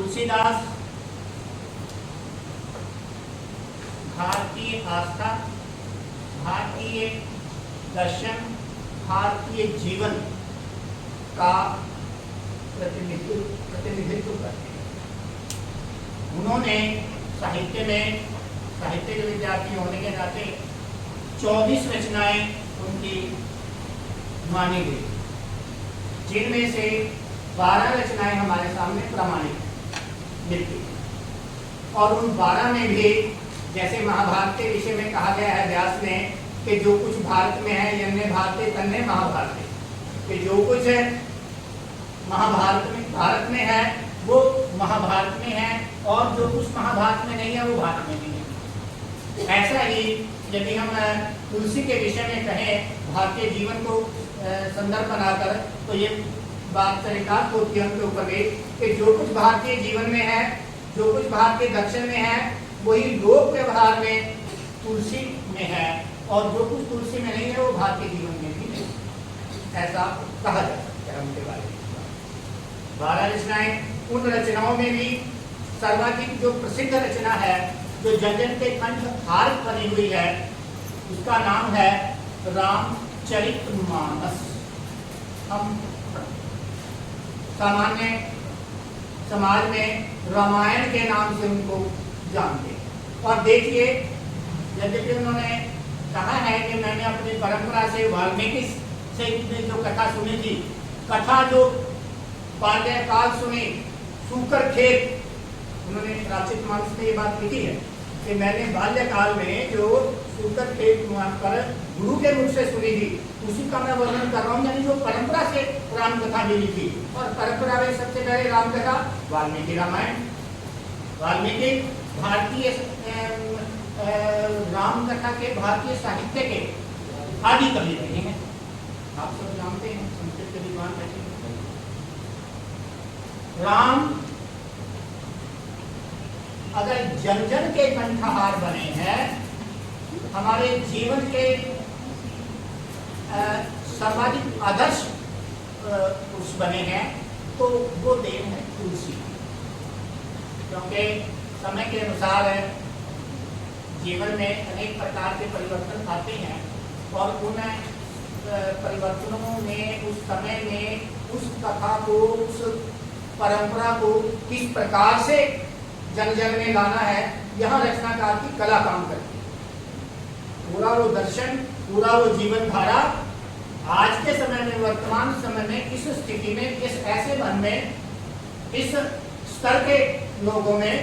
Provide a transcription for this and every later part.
तुलसीदास भारतीय आस्था, भारतीय दर्शन, भारतीय जीवन का प्रतिनिधित्व करते हैं। उन्होंने साहित्य के विद्यार्थी होने के नाते 24 रचनाएं उनकी मानी गई, जिनमें से 12 रचनाएं हमारे सामने प्रमाणित मिलती हैं। और उन 12 में भी जैसे महाभारत के विषय में कहा गया है व्यास ने कि जो कुछ भारत में है यन्ने भारते तन्ने महाभारते, कि जो कुछ भारत में है वो महाभारत में है और जो कुछ महाभारत में नहीं है वो भारत में नहीं है। ऐसा ही यदि हम तुलसी के विषय में कहें भारतीय जीवन को संदर्भ बनाकर, तो ये बात चरितार्थ होती है उनके ऊपर भी कि जो कुछ भारतीय जीवन में है, जो कुछ भारतीय दर्शन में है, वही लोक व्यवहार में तुलसी में है, और जो कुछ तुलसी में नहीं है वो भारतीय जीवन में भी नहीं, ऐसा कहा जा सकता है उनके बारे में। 12 रचनाएं, उन रचनाओं में भी सर्वाधिक जो प्रसिद्ध रचना है, जो जन जन के कंठ हार बनी हुई है, उसका नाम है रामचरितमानस। हम सामान्य समाज में रामायण के नाम से उनको जानते हैं। और देखिए, यद्यपि उन्होंने कहा है कि मैंने अपनी परंपरा से वाल्मीकि से जो कथा सुनी थी, कथा जो बाल्यकाल सुनी, सूकर खेत, उन्होंने रामचरितमानस में ये बात लिखी है कि मैंने बाल्यकाल में जो सूकर खेत पर गुरु के मुख से सुनी थी, उसी का मैं वर्णन कर रहा हूँ, यानी जो परंपरा से राम कथा मिली थी। और परंपरा में सबसे पहले राम कथा वाल्मीकि रामायण, वाल्मीकि भारतीय राम कथा के भारतीय साहित्य के आदि कवि रहे हैं। आप सब जानते हैं, संस्कृत के विद्वान रहे। राम अगर जन जन के कंठहार बने हैं, हमारे जीवन के सर्वाधिक आदर्श पुरुष बने हैं, तो वो देन है तुलसी। क्योंकि समय के अनुसार जीवन में अनेक प्रकार के परिवर्तन आते हैं, और उन परिवर्तनों में उस समय में उस कथा को, उस परंपरा को किस प्रकार से जन जन में लाना है, यहाँ रचनाकार की कला काम करती है। पूरा वो दर्शन, पूरा वो जीवन धारा आज के समय में, वर्तमान समय में, इस स्थिति में, इस ऐसे मन में, इस स्तर के लोगों में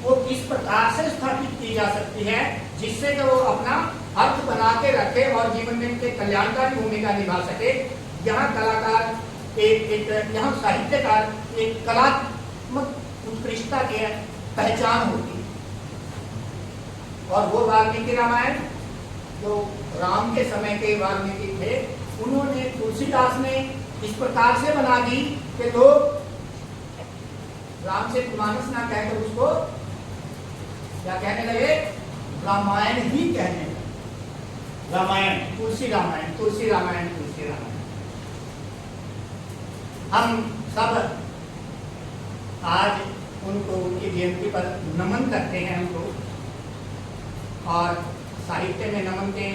वो किस प्रकार से स्थापित की जा सकती है, जिससे कि वो अपना अर्थ बना के रखे और जीवन में उनके कल्याणकारी भूमिका निभा सके। यहाँ कलाकार यहाँ साहित्यकार एक कलात्मक उत्कृष्टता की पहचान होती है। और वो वाल्मीकि रामायण जो राम के समय के वाल्मीकि थे, उन्होंने, तुलसीदास ने इस प्रकार से बना दी कि लोग रामचरितमानस ना कहकर उसको क्या कहने लगे, रामायण ही कहने लगे। रामायण, तुलसी रामायण, तुलसी रामायण, तुलसी रामायण। हम सब आज उनको, उनकी जयंती पर नमन करते हैं उनको, और साहित्य में नमन के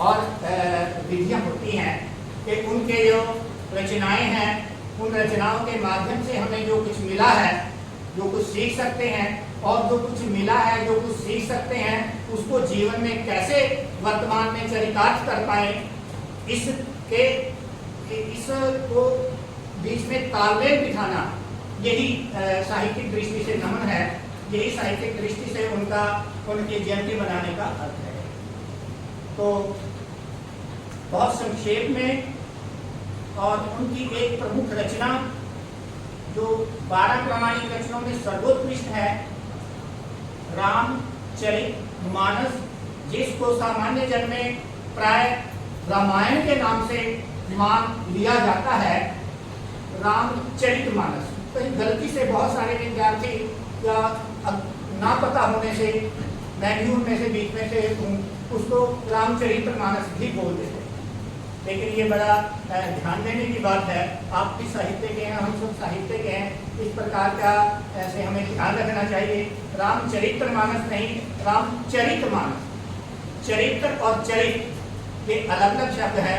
और विधियां होती हैं कि उनके जो रचनाएं हैं, उन रचनाओं के माध्यम से हमें जो कुछ मिला है, जो कुछ सीख सकते हैं, और जो कुछ मिला है, जो कुछ सीख सकते हैं, उसको जीवन में कैसे वर्तमान में चरितार्थ कर पाए, इसको बीच में तालमेल बिठाना, यही साहित्यिक दृष्टि से नमन है, यही साहित्यिक दृष्टि से उनकी जयंती बनाने का अर्थ है। तो बहुत संक्षेप में, और उनकी एक प्रमुख रचना जो 12 प्रमाणिक रचनाओं में सर्वोत्कृष्ट है, रामचरितमानस, जिसको सामान्य जन में प्राय रामायण के नाम से मान लिया जाता है। रामचरितमानस, कहीं गलती से बहुत सारे विद्यार्थी या ना पता होने से, मैं भी उनमें से बीच में से हूँ, उसको रामचरितमानस भी बोल देते हैं। लेकिन ये बड़ा ध्यान देने की बात है। आप भी साहित्य के हैं, हम सब साहित्य के हैं, इस प्रकार का ऐसे हमें ध्यान रखना चाहिए। रामचरितमानस नहीं, रामचरितमानस। चरित्र और चरित ये अलग अलग शब्द है।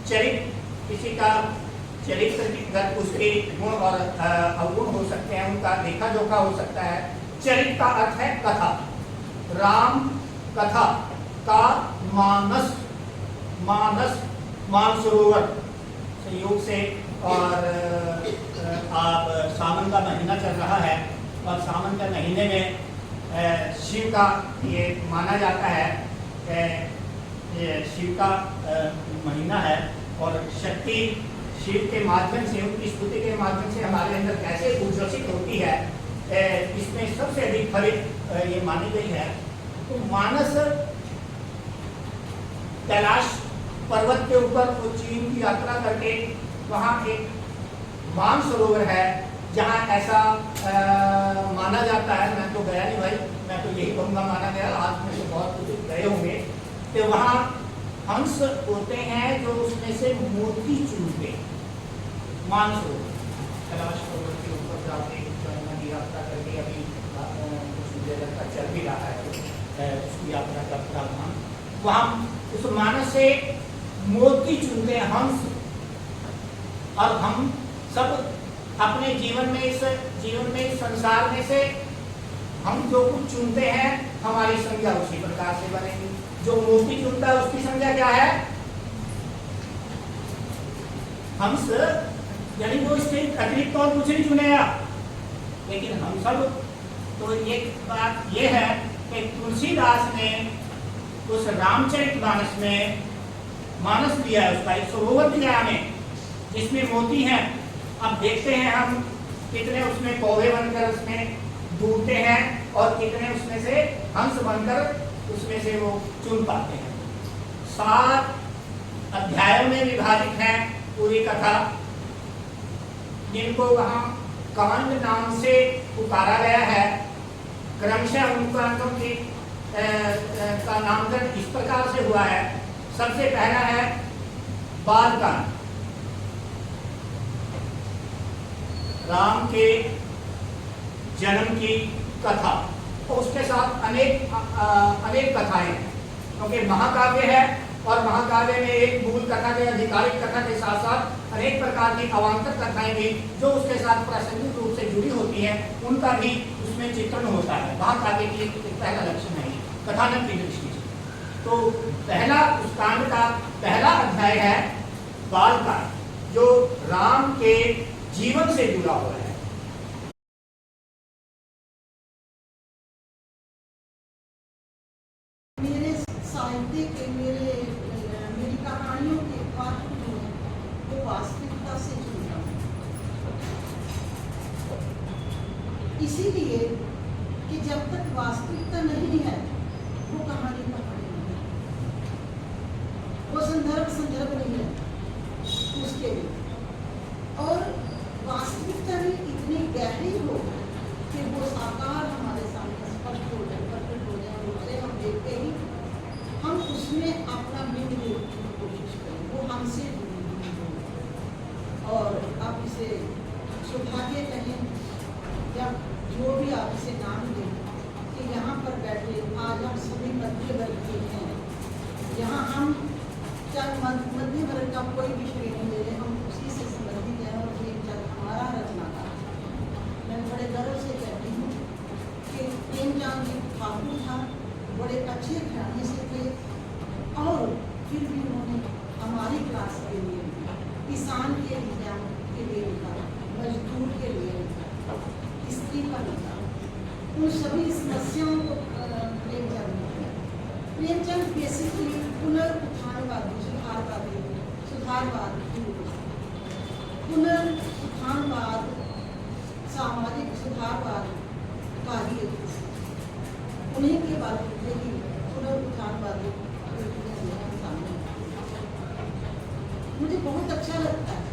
चरित किसी का चरित्र की उसके गुण और अवगुण हो सकते हैं, उनका लेखा जोखा हो सकता है। चरित का अर्थ है कथा। राम कथा का मानस, मानस मानसरोवर संयोग से। और आप सावन का महीना चल रहा है और सावन के महीने में शिव का ये माना जाता है, ये शिव का महीना है। और शक्ति शिव के माध्यम से, उनकी स्तुति के माध्यम से हमारे अंदर कैसे उज्ज्वलित होती है, इसमें सबसे अधिक फलित ये मानी गई है। तो मानस कैलाश पर्वत के ऊपर वो चीन की यात्रा करके वहाँ एक मानसरोवर है जहाँ ऐसा माना जाता है। मैं तो गया नहीं भाई, मैं तो यही कहूँगा माना गया, आज में से बहुत कुछ गए होंगे। तो वहाँ हंस होते हैं जो उसमें से मोती चुनते। मानसरोवर कैलाश पर्वत के ऊपर जाके नदी यात्रा करके अभी कुछ देर तक चल भी रहा है उसकी यात्रा का प्रावधान। वहाँ उस मानस से मोती चुनते हैं हंस। और हम सब अपने जीवन में, इस जीवन में, इस संसार में से हम जो कुछ चुनते हैं हमारी संज्ञा उसी प्रकार से बनेगी। जो मोती चुनता है उसकी संज्ञा क्या है? हंस, यानी वो इसके अतिरिक्त और कुछ नहीं चुनेगा। लेकिन हम सब तो एक बात ये है कि तुलसीदास ने उस रामचरितमानस में मानस दिया है, उसका एक सरोवर दिया है हमें जिसमें मोती हैं। अब देखते हैं हम कितने उसमें कौवे बनकर उसमें डूबते हैं और कितने उसमें से हंस बनकर उसमें से वो चुन पाते हैं। 7 अध्यायों में विभाजित है पूरी कथा, जिनको वहाँ कांड नाम से पुकारा गया है। क्रमशः उन कांडों की का नामकरण इस प्रकार से हुआ है। सबसे पहला है बाल कांड, राम के जन्म की कथा। तो उसके साथ अनेक कथाएं हैं, क्योंकि महाकाव्य है और महाकाव्य में एक मूल कथा के, आधिकारिक कथा के साथ साथ अनेक प्रकार की अवान्तर कथाएं भी जो उसके साथ प्रासंगिक रूप से जुड़ी होती हैं, उनका भी उसमें चित्रण होता है। महाकाव्य की एक पहला लक्षण है कथानक की दृष्टि से। तो पहला उस कांड का पहला अध्याय है बाल कांड, जो राम के जीवन से जुड़ा हुआ है। मेरे साहित्य के, मेरी कहानियों के पात्र जो है वो वास्तविकता से जुड़ा है। इसीलिए कि जब तक वास्तविकता नहीं है वो कहानी नहीं है, वो संदर्भ नहीं है उसके लिए। और वास्तविकता में इतनी गहरी हो कि वो साकार हमारे सामने स्पष्ट हो जाए, प्रकट हो जाए, उसे हम देखते ही हम उसमें अपना बिंब देखने की कोशिश करें, वो हमसे जुड़ी हो। और आप इसे सौभाग्य कहें या जो भी आप इसे नाम दें कि यहाँ पर बैठे आज हम सभी मध्य वर्ग के हैं। यहाँ हम चाहे मध्य वर्ग का कोई भी श्रेणी ले लें, हम उसी से संबंधित हैं और ये हमारा रचनाकार। मैं बड़े गर्व से कहती हूँ कि प्रेमचंद जी ठाकुर था, बड़े अच्छे घराने से थे और फिर भी उन्होंने हमारी क्लास के लिए, किसान के लिए लिखा, मजदूर के लिए लिखा, स्त्री पर लिखा, उन सभी समस्याओं को प्रेमचंद बेसिकली पुनरुत्थानवादी, सुधारवाद, पुनरुत्थानवाद, सामाजिक सुधारवाद का ही उन्हीं के बाद ही पुनरुत्थानवादी सामने। मुझे बहुत अच्छा लगता है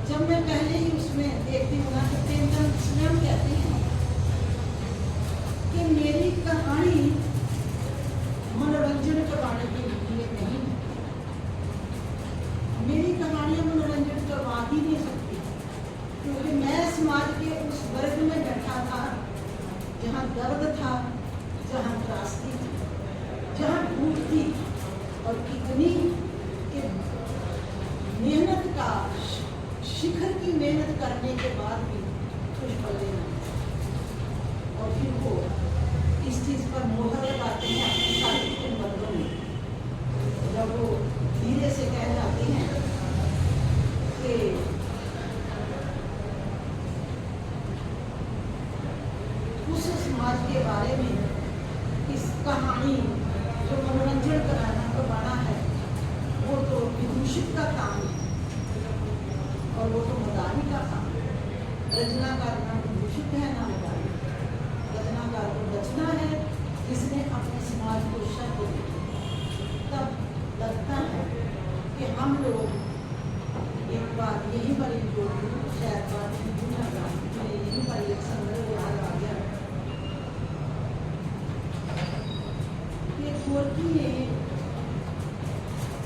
जब मैं पहले ही उसमें देखती हूँ ना कि प्रेमचंद स्वयं कहते हैं कि मेरी कहानी मनोरंजन करवाने के लिए नहीं है। मेरी कहानियां मनोरंजन करवा ही नहीं सकती, क्योंकि मैं समाज के उस वर्ग में बैठा था जहाँ दर्द था, जहाँ त्रासदी थी, जहाँ भूख थी, और इतनी कि मेहनत का शिखर की मेहनत करने के बाद भी कुछ पल्ले नहीं। और फिर वो इस चीज़ पर मोहर लगाते हैं अपने साथी के बंदों में, जब वो धीरे से कह जाते हैं कि उस समाज के बारे में इस कहानी जो मनोरंजन करवाना है वो तो विदूषित का काम है, और वो तो मदानी का काम है। रचनाकार ना विदूषित है ना मदानी, रचनाकार को रचना है जिसने अपने समाज को शब्द दिए। तब लगता है कि हम लोग एक बार यहीं पर एक जो शायद बात यहीं पर एक संदर्भ याद आ गया कि गोरकी ने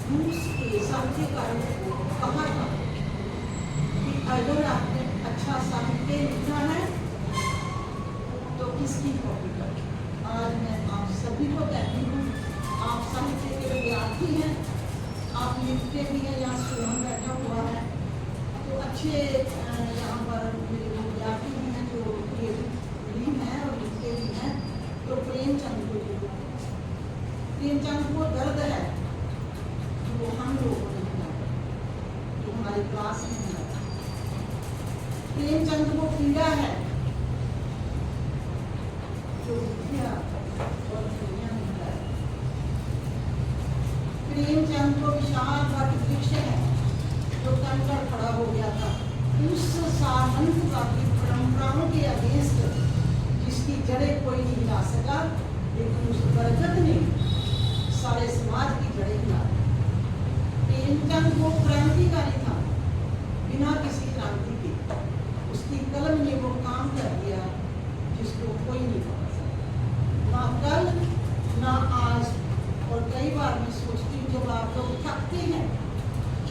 रूस के साहित्यकारों को कहा था कि अगर आपने अच्छा साहित्य लिखना है तो किसकी कॉपी करें। आज मैं आप सभी को कहती हूँ, आप साहित्य के विद्यार्थी हैं, आप लिखते भी हैं, यहाँ सुमन बैठा हुआ है, तो अच्छे यहाँ पर मेरे विद्यार्थी भी हैं जो भी हैं और लिखते भी हैं। तो प्रेमचंद को दर्द है जो हम लोगों ने किया, जो हमारी क्लास में है। प्रेमचंद को पीड़ा है जो विद्या और दुनिया में है। प्रेमचंद को विशाल वट वृक्ष है जो तनकर खड़ा हो गया था, उस सामंतवादी परंपराओं के अगेंस्ट जिसकी जड़ें कोई नहीं हिला सका, लेकिन उस बरगद ने सारे समाज की जड़ें हिला दी। प्रेमचंद वो क्रांतिकारी था, बिना किसी क्रांति के उसकी कलम ने वो काम कर दिया जिसको कोई नहीं कर सकता, ना कल ना आज। और कई बार मैं सोचती हूँ जब आप लोग थकते हैं,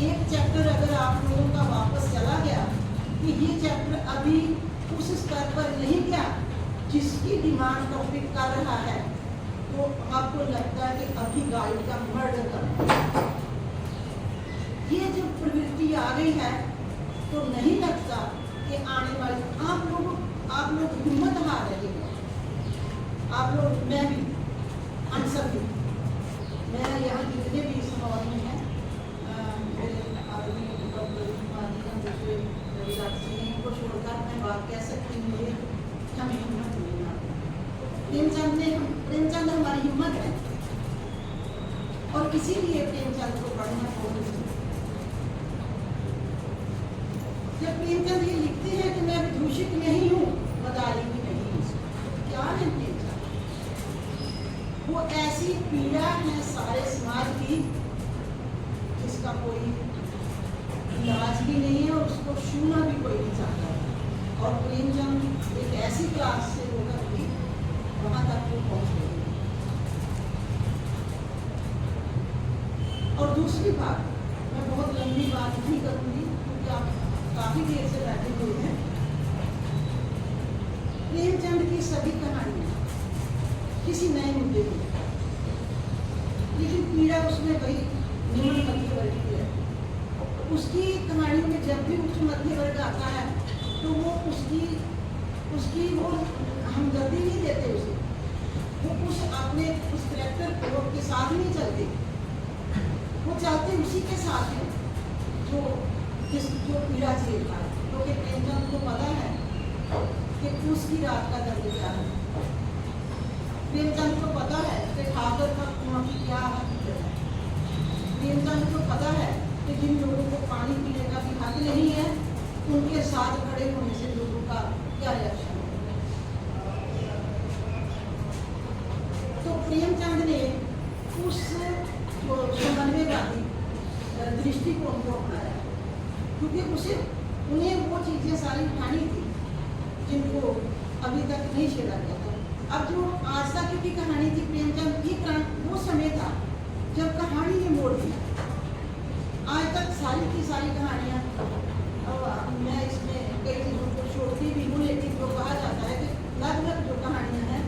एक चैप्टर अगर आप लोगों का वापस चला गया कि ये चैप्टर अभी उस स्तर पर नहीं गया जिसकी डिमांड टॉपिक कर रहा है, तो आपको लगता है कि अभी गाइड का मर्डर करना। ये जब प्रवृत्ति आ गई है तो नहीं लगता कि आने वाले आप लोग हिम्मत हार रहे हैं। आप लोग, मैं भी, हम सभी, मैं यहाँ जितने भी इस हॉल में हैं, मेरे आदमी दूसरे इनको छोड़कर मैं बात कह सकती हूँ, मुझे हमें हिम्मत नहीं आती। प्रेमचंद हमारी हिम्मत है, और इसीलिए प्रेमचंद को पढ़ना बहुत जरूरी है। जब प्रेमचंद ये लिखते हैं कि मैं विदूषित नहीं हूँ, मदारी भी नहीं हूँ, क्या है प्रेमचंद? वो ऐसी पीड़ा है सारे समाज की जिसका कोई इलाज भी नहीं है, और उसको छूना भी कोई नहीं चाहता। और प्रेमचंद एक ऐसी क्लास से होकर भी वहाँ तक वो पहुँच गई। और दूसरी बात, मैं बहुत लंबी बात नहीं करूँगी क्योंकि आप काफी देर से बैठे हुए हैं। प्रेमचंद की सभी कहानियां किसी नए मुद्दे की, लेकिन पीड़ा उसमें वही निम्न मध्य वर्ग की है। उसकी कहानियों में जब भी उच्च मध्य वर्ग आता है तो वो उसकी वो हमदर्दी नहीं देते उसे, वो अपने उस करेक्टर को के साथ नहीं चलते, वो चलते उसी के साथ है जो पीड़ा झेल रहा है। क्योंकि प्रेमचंद को पता है कि उसकी रात का दर्द क्या है। प्रेमचंद को पता है कि ठाकर का कुआं की क्या हकीकत है। प्रेमचंद को पता है कि जिन लोगों को पानी पीने का भी हक नहीं है, उनके साथ खड़े होने से लोगों का क्या रिएक्शन है। तो प्रेमचंद ने उस समन्वयवादी दृष्टिकोण को अपनाया, क्योंकि उन्हें वो चीज़ें सारी उठानी थी जिनको अभी तक नहीं छेड़ा गया था। अब जो आस्था की कहानी थी प्रेमचंद की, वो समय था जब कहानी ने मोड़ दिया। आज तक सारी की सारी कहानियाँ, अब मैं इसमें कई चीज़ों को छोड़ती भी हूँ, लेकिन जो कहा जाता है कि लगभग जो कहानियाँ हैं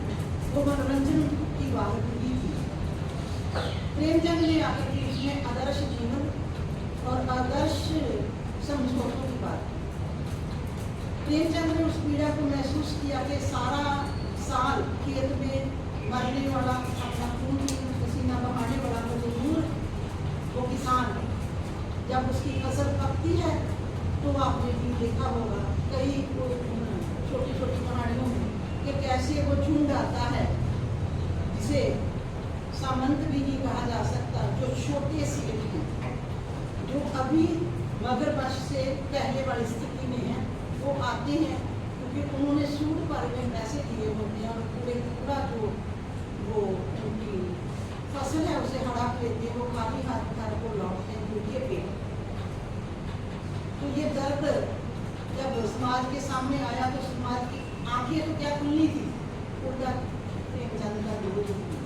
वो मनोरंजन की बात की थी। प्रेमचंद ने आकर के इसमें आदर्श जीवन और आदर्श समझौतों की बात की। प्रेमचंद ने उस पीड़ा को महसूस किया कि सारा साल खेत में मरने वाला, अपना खून पसीना बहाने वाला मजदूर, वो किसान, जब उसकी फसल पकती है तो आपने भी देखा होगा कई छोटी छोटी कहानियों में कि कैसे वो झुंड आता है, जिसे सामंत भी नहीं कहा जा सकता, जो छोटे से हैं, जो अभी मगरमच्छ से पहले वाली स्थिति में है, वो आते हैं क्योंकि उन्होंने सूद पर में पैसे दिए होते हैं और पूरा जो वो उनकी फसल है उसे हड़प लेते हैं, वो खाली हाथ घर को लौटते हैं भूखे पेट। तो ये दर्द जब समाज के सामने आया तो समाज की आंखें तो क्या खुलनी थी, उल्टा प्रेमचंद का विरोध हुआ।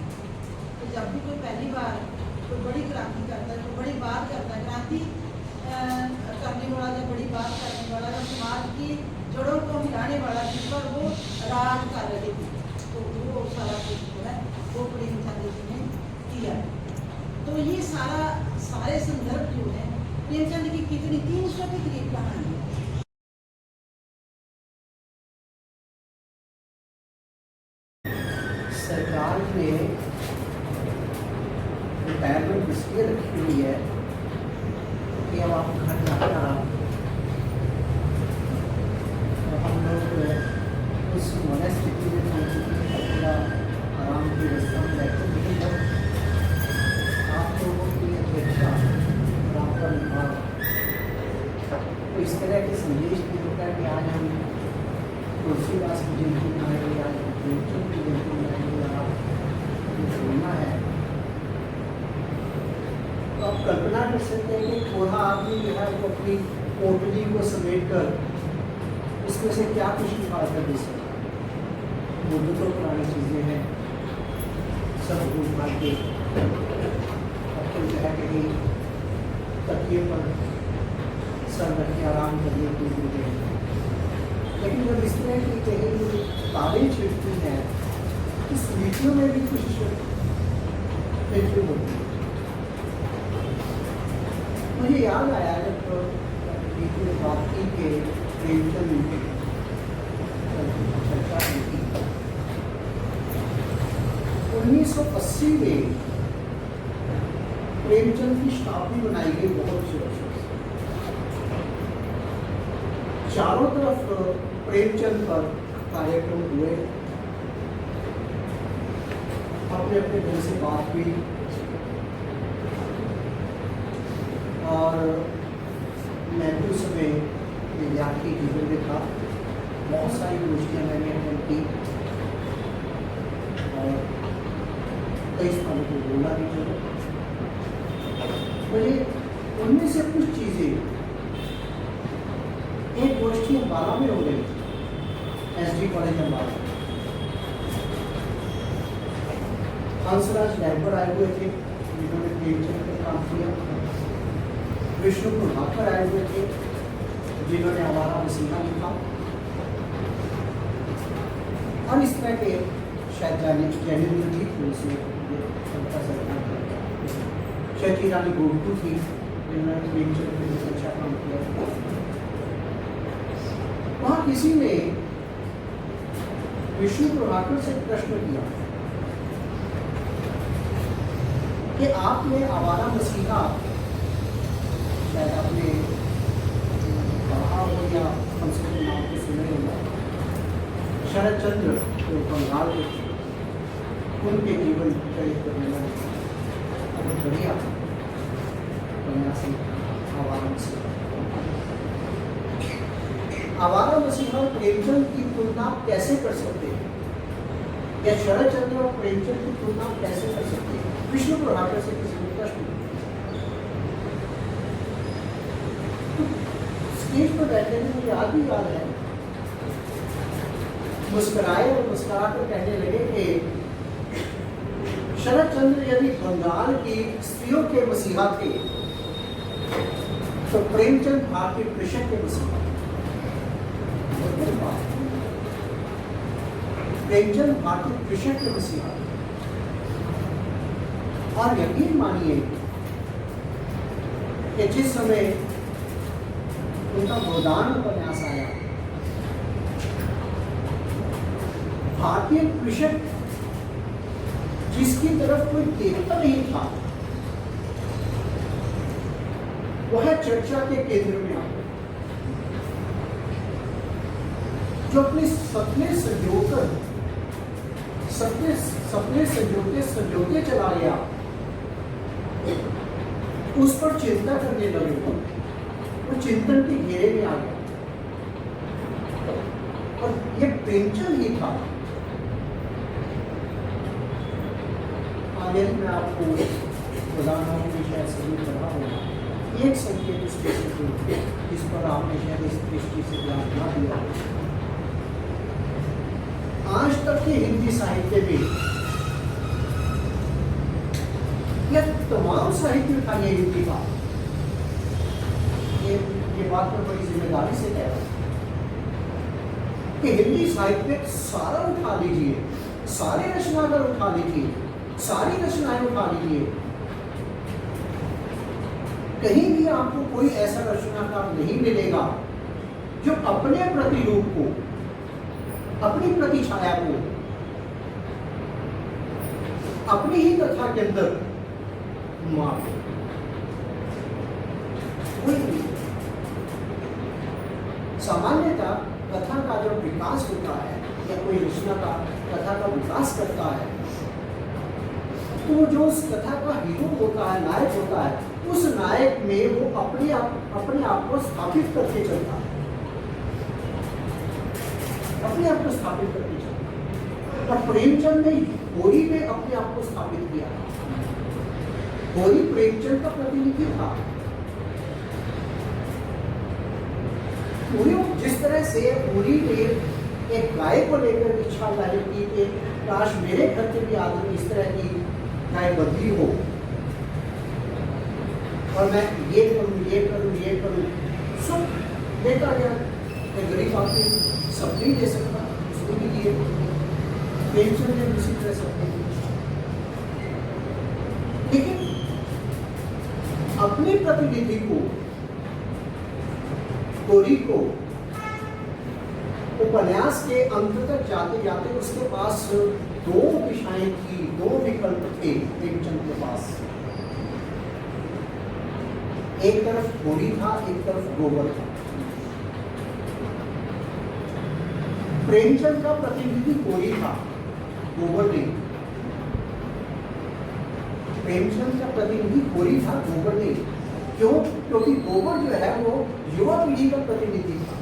तो जब भी कोई पहली बार कोई बड़ी क्रांति करता है, कोई बड़ी बात करता है, क्रांति करने वाला, जब बड़ी बात करने वाला, जब समाज की जड़ों को मिलाने वाला, जिस पर वो राज कर रहे थे, तो वो सारा कुछ जो है वो प्रेमचंद जी ने किया। तो ये सारे संदर्भ जो है प्रेमचंद की कितनी 300 के करीब कहानी है। सरकार ने रिटायरमेंट इसलिए रखी हुई है कि अब आप घर जाकर हम लोग उस मन स्थिति में पहुँच चुके हैं, थोड़ा आराम की व्यवस्था में बैठे, लेकिन जब आप लोगों की अपेक्षा और आपका विभाग तो इस तरह के संदेश भी होता है कि आज हम तुलसीदास की जयंती मनाएंगे, आज प्रेमचंद की जयंती मनाएंगे, आप बोलना है तो आप कल्पना कर सकते हैं कि थोड़ा आदमी जो है वो अपनी पोटली को समेट कर उसमें से क्या कुछ निकाल कर दे सकता है। वो तो पुरानी चीज़ें हैं, सब भूल भाल के अब तो जो है कहीं तकिए पर सर रख के आराम करने के लिए। लेकिन जब इस तरह की कहीं ताबें छिड़ती हैं, इस वीडियो में भी कुछ फिक्र होती है। मुझे याद आया जब वीडियो में बात की कि प्रेमचंद चर्चा की 1980 में प्रेमचंद की शताब्दी बनाई गई बहुत सुरक्षित, चारों तरफ प्रेमचंद पर कार्यक्रम हुए, अपने अपने ढंग से बात हुई और मैं भी उस समय विद्यार्थी जीवन में था। बहुत सारी गोष्ठियाँ मैंने अटेंड की और कई स्थानों को बोला भी चलो। मुझे उनमें से कुछ चीज़ें, एक गोष्ठी अम्बाला में हो गई थी, SD college Ambala. Hansraj Labour आए हुए थे जिन्होंने प्रेमचंद पर काम किया, विष्णु प्रभाकर आए हुए थे जिन्होंने हमारा मसीहा लिखा, और इस तरह के शायद जैनेन्द्र जी थे, शची रानी गोगटू थी जिन्होंने प्रेमचंद पर बहुत अच्छा काम किया। वहाँ किसी ने विष्णु प्रभाकर से प्रश्न किया कि आपने आवारा मसीहा शायद आपने पढ़ा हो या कम से कम नाम को सुने होगा, शरद चंद्र जो बंगाल के थे, उनके जीवन चरित्र में बहुत बढ़िया आवारा मसीहा। आवारा मसीहा और प्रेमचंद की तुलना कैसे कर सकते हैं, या शरद चंद्र और प्रेमचंद की तुलना कैसे कर सकते हैं? विष्णु प्रभाकर से किसी ने प्रश्न स्टेज पर बैठे में मुझे आज भी याद है मुस्कुराए और मुस्कुरा कर कहने लगे कि शरद चंद्र यदि बंगाल की स्त्रियों के मसीहा थे तो प्रेमचंद भारतीय कृषक के मसीहा थे। प्रेमचंद भारतीय कृषक के मसीहा थे। और यकीन मानिए कि जिस समय उनका गोदान उपन्यास आया, भारतीय कृषक जिसकी तरफ कोई देखता नहीं था वह चर्चा के केंद्र में आ गया, जो अपने सपने संजोते चला गया, उस पर चिंता करने लगे, वो चिंतन के घेरे में आ गया। और ये प्रेमचंद ही था। आगे मैं आपको उदाहरणों के विषय से भी पढ़ा होगा। एक संकेत इस पर आपने शायद इस दृष्टि से ध्यान ना दिया। आज तक के हिंदी साहित्य में यह तमाम साहित्य का ये हिंदी का ये बात मैं बड़ी जिम्मेदारी से कह रहा हूं कि हिंदी साहित्य सारा उठा लीजिए, सारे रचनाकार उठा लीजिए, सारी रचनाएं उठा लीजिए, कहीं भी आपको कोई ऐसा रचनाकार नहीं मिलेगा जो अपने प्रतिरूप को, अपनी प्रतिछाया को अपनी ही कथा के अंदर मार दे। सामान्यतः कथा का जब विकास होता है या कोई रचना का कथा का विकास करता है तो जो उस कथा का हीरो होता है, नायक होता है, उस नायक में वो अपने आप को स्थापित करके चलता है, अपने आप को स्थापित करके चलता है। और प्रेमचंद ने होरी में अपने आप को स्थापित किया। होरी प्रेमचंद का प्रतिनिधि था। जिस तरह से होरी ने एक गाय को लेकर इच्छा जाहिर की कि काश मेरे घर के भी आदमी इस तरह की गाय बंधी हो और मैं ये करूं, सब देता गया। गरीब आदमी सब नहीं दे सकता, उसको भी दिए। प्रेमचंद ने उसी तरह सब दिए। लेकिन अपने प्रतिनिधि को, होरी को, उपन्यास के अंत तक जाते जाते उसके पास दो दिशाएं थी, दो विकल्प थे प्रेमचंद के पास। एक तरफ होरी था, एक तरफ गोबर था। प्रेमचंद का प्रतिनिधि होरी था, गोबर नहीं। प्रेमचंद का प्रतिनिधि होरी था, गोबर नहीं। क्यों? क्योंकि गोबर जो है वो युवा पीढ़ी का प्रतिनिधि था।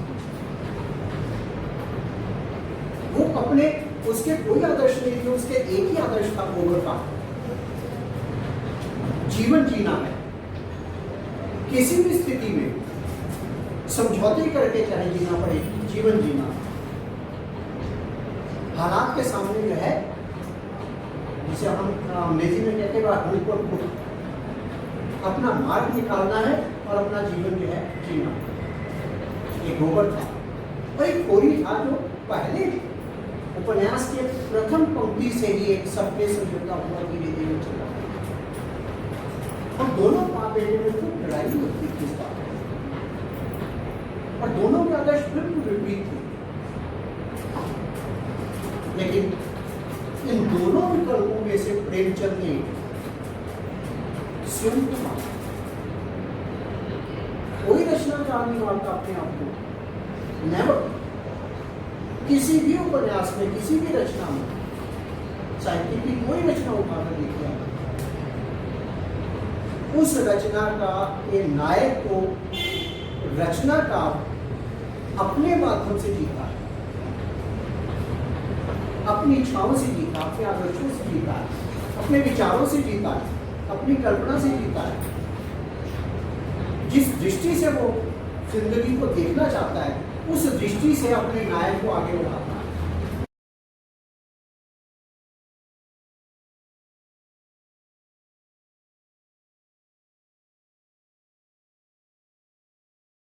वो अपने उसके कोई आदर्श नहीं थे, उसके एक ही आदर्श था गोबर का, जीवन जीना है। किसी भी स्थिति में समझौते करके चाहे जीना पड़े, जीवन जीना। हालात के सामने जो है, जिसे हम अंग्रेजी में कहते हैं अपना मार्ग निकालना है और अपना जीवन जो है जीना। एक गोबर था और एक होरी था जो पहले उपन्यास के प्रथम पंक्ति से ही एक सबके समझौता हुआ धीरे धीरे चला। और दोनों माँ बेटे में खूब लड़ाई होती थी इस बात में, और दोनों के आदर्श बिल्कुल विपरीत थे। लेकिन इन दोनों विकल्पों में से प्रेमचंद ने स्वयं को माना। कोई रचनाकार नहीं मानता अपने आप को, नेवर। किसी भी उपन्यास में, किसी भी रचना में, साहित्य की कोई रचना उठाकर देखिए, उस रचना का के नायक को रचनाकार अपने माध्यम से जीता है, अपनी इच्छाओं से जीता, अपने आदर्शों से जीता है, अपने विचारों से जीता है, अपनी कल्पना से जीता है। जिस दृष्टि से वो जिंदगी को देखना चाहता है, उस दृष्टि से अपने नायक को आगे बढ़ाता है।